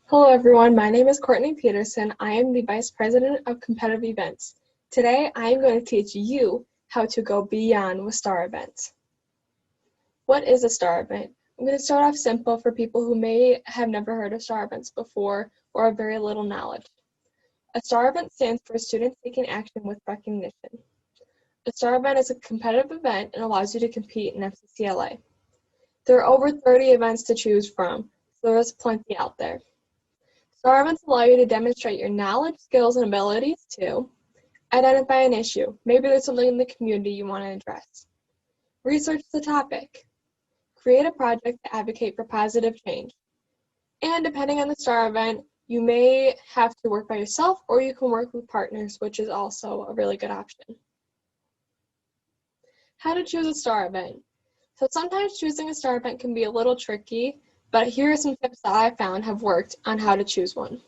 Hello everyone, my name is Courtney Peterson. I am the Vice President of Competitive Events. Today I am going to teach you how to go beyond with STAR events. What is a STAR event? I'm going to start off simple for people who may have never heard of STAR events before or have very little knowledge. A STAR event stands for Students Taking Action with Recognition. A STAR event is a competitive event and allows you to compete in FCCLA. There are over 30 events to choose from, so there's plenty out there. STAR events allow you to demonstrate your knowledge, skills, and abilities to identify an issue. Maybe there's something in the community you want to address. Research the topic. Create a project to advocate for positive change. And depending on the STAR event, you may have to work by yourself or you can work with partners, which is also a really good option. How to choose a STAR event. So sometimes choosing a STAR event can be a little tricky, but here are some tips that I found have worked on how to choose one.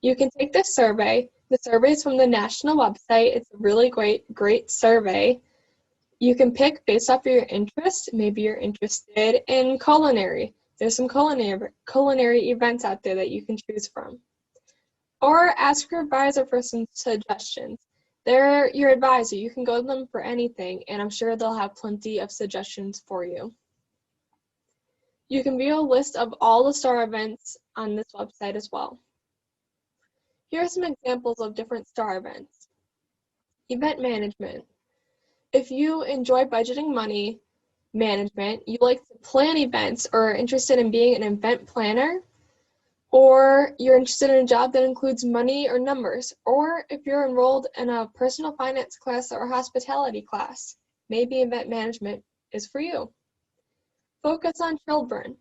You can take this survey. The survey is from the national website. It's a really great survey. You can pick based off of your interest. Maybe you're interested in culinary. There's some culinary events out there that you can choose from. Or ask your advisor for some suggestions. They're your advisor. You can go to them for anything, and I'm sure they'll have plenty of suggestions for you. You can view a list of all the STAR events on this website as well. Here are some examples of different STAR events. Event management. If you enjoy budgeting money management, you like to plan events or are interested in being an event planner, or you're interested in a job that includes money or numbers, or if you're enrolled in a personal finance class or a hospitality class, maybe event management is for you. Focus on children.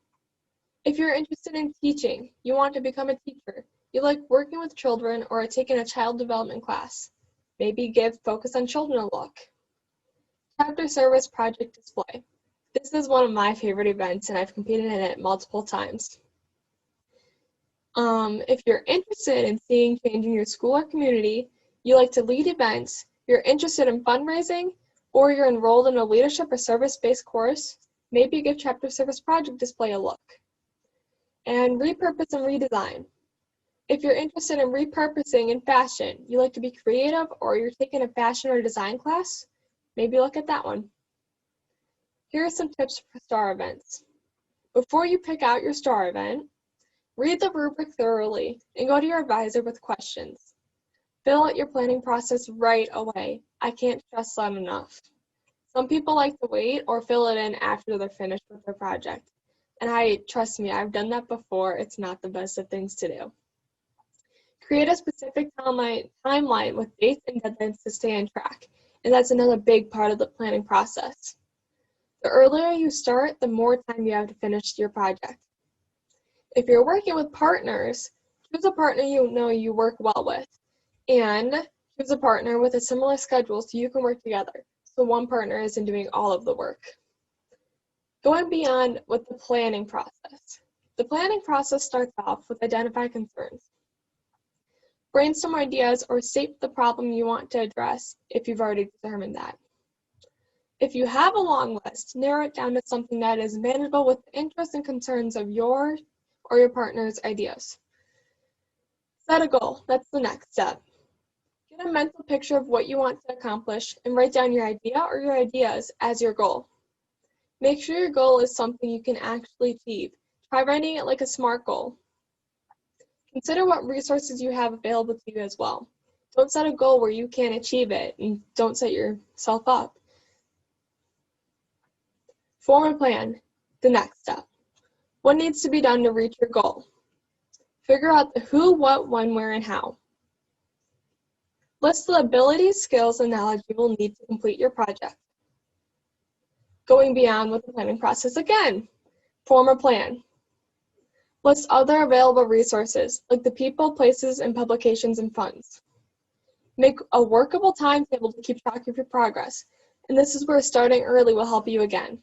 If you're interested in teaching, you want to become a teacher, you like working with children or are taking a child development class, maybe give Focus on Children a look. Chapter Service Project Display. This is one of my favorite events and I've competed in it multiple times. If you're interested in seeing change in your school or community, you like to lead events, you're interested in fundraising, or you're enrolled in a leadership or service-based course, maybe give Chapter Service Project Display a look. And repurpose and redesign. If you're interested in repurposing in fashion, you like to be creative, or you're taking a fashion or design class, maybe look at that one. Here are some tips for STAR events. Before you pick out your STAR event, read the rubric thoroughly and go to your advisor with questions. Fill out your planning process right away. I can't stress that enough. Some people like to wait or fill it in after they're finished with their project. And trust me, I've done that before. It's not the best of things to do. Create a specific timeline with dates and deadlines to stay on track. And that's another big part of the planning process. The earlier you start, the more time you have to finish your project. If you're working with partners, choose a partner you know you work well with. And choose a partner with a similar schedule so you can work together. So one partner isn't doing all of the work. Going beyond with the planning process. The planning process starts off with identify concerns. Brainstorm ideas or state the problem you want to address if you've already determined that. If you have a long list, narrow it down to something that is manageable with the interests and concerns of your or your partner's ideas. Set a goal. That's the next step. Get a mental picture of what you want to accomplish and write down your idea or your ideas as your goal. Make sure your goal is something you can actually achieve. Try writing it like a SMART goal. Consider what resources you have available to you as well. Don't set a goal where you can't achieve it and don't set yourself up. Form a plan. The next step. What needs to be done to reach your goal? Figure out the who, what, when, where, and how. List the abilities, skills, and knowledge you will need to complete your project. Going beyond with the planning process again. Form a plan. List other available resources, like the people, places, and publications and funds. Make a workable timetable to keep track of your progress, and this is where starting early will help you again.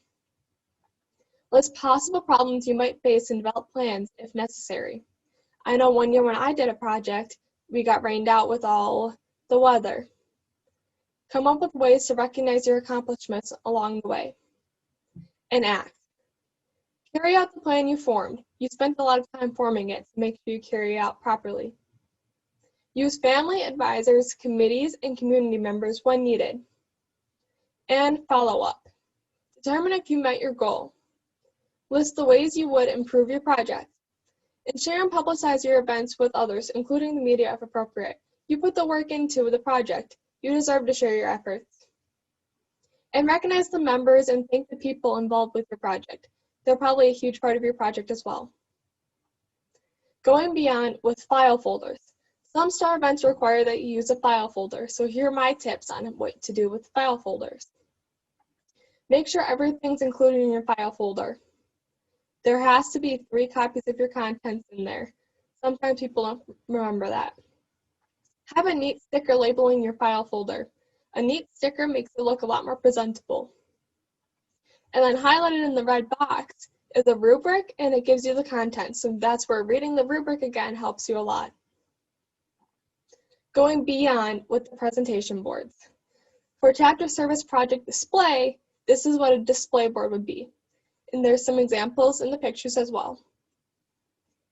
List possible problems you might face and develop plans if necessary. I know one year when I did a project, we got rained out with all the weather. Come up with ways to recognize your accomplishments along the way. And act. Carry out the plan you formed. You spent a lot of time forming it to make sure you carry it out properly. Use family, advisors, committees, and community members when needed. And follow up. Determine if you met your goal. List the ways you would improve your project. And share and publicize your events with others, including the media if appropriate. You put the work into the project. You deserve to share your efforts. And recognize the members and thank the people involved with your project. They're probably a huge part of your project as well. Going beyond with file folders. Some STAR events require that you use a file folder, so here are my tips on what to do with file folders. Make sure everything's included in your file folder. There has to be 3 copies of your contents in there. Sometimes people don't remember that. Have a neat sticker labeling your file folder. A neat sticker makes it look a lot more presentable. And then highlighted in the red box is a rubric, and it gives you the content. So that's where reading the rubric again helps you a lot. Going beyond with the presentation boards. For chapter service project display, this is what a display board would be. And there's some examples in the pictures as well.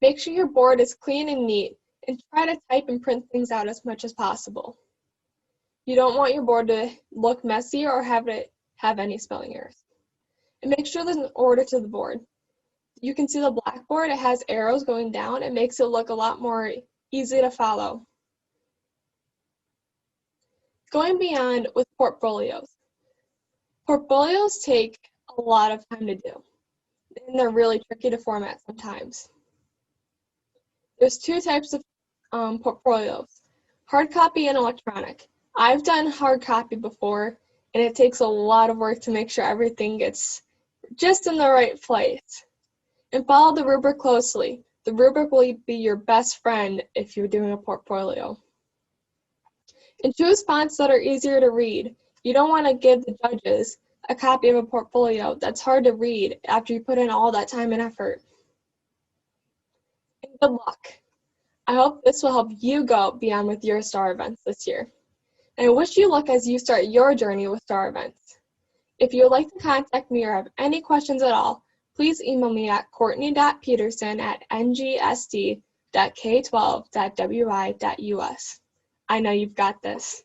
Make sure your board is clean and neat, and try to type and print things out as much as possible. You don't want your board to look messy or have any spelling errors. And make sure there's an order to the board. You can see the blackboard, it has arrows going down. It makes it look a lot more easy to follow. Going beyond with portfolios. Portfolios take a lot of time to do, and they're really tricky to format sometimes. There's 2 types of portfolios, hard copy and electronic. I've done hard copy before, and it takes a lot of work to make sure everything gets just in the right place. And follow the rubric closely. The rubric will be your best friend if you're doing a portfolio. And choose fonts that are easier to read. You don't want to give the judges a copy of a portfolio that's hard to read after you put in all that time and effort. And good luck. I hope this will help you go beyond with your STAR events this year. And I wish you luck as you start your journey with STAR events. If you would like to contact me or have any questions at all, please email me at courtney.peterson@ngsd.k12.wi.us. I know you've got this.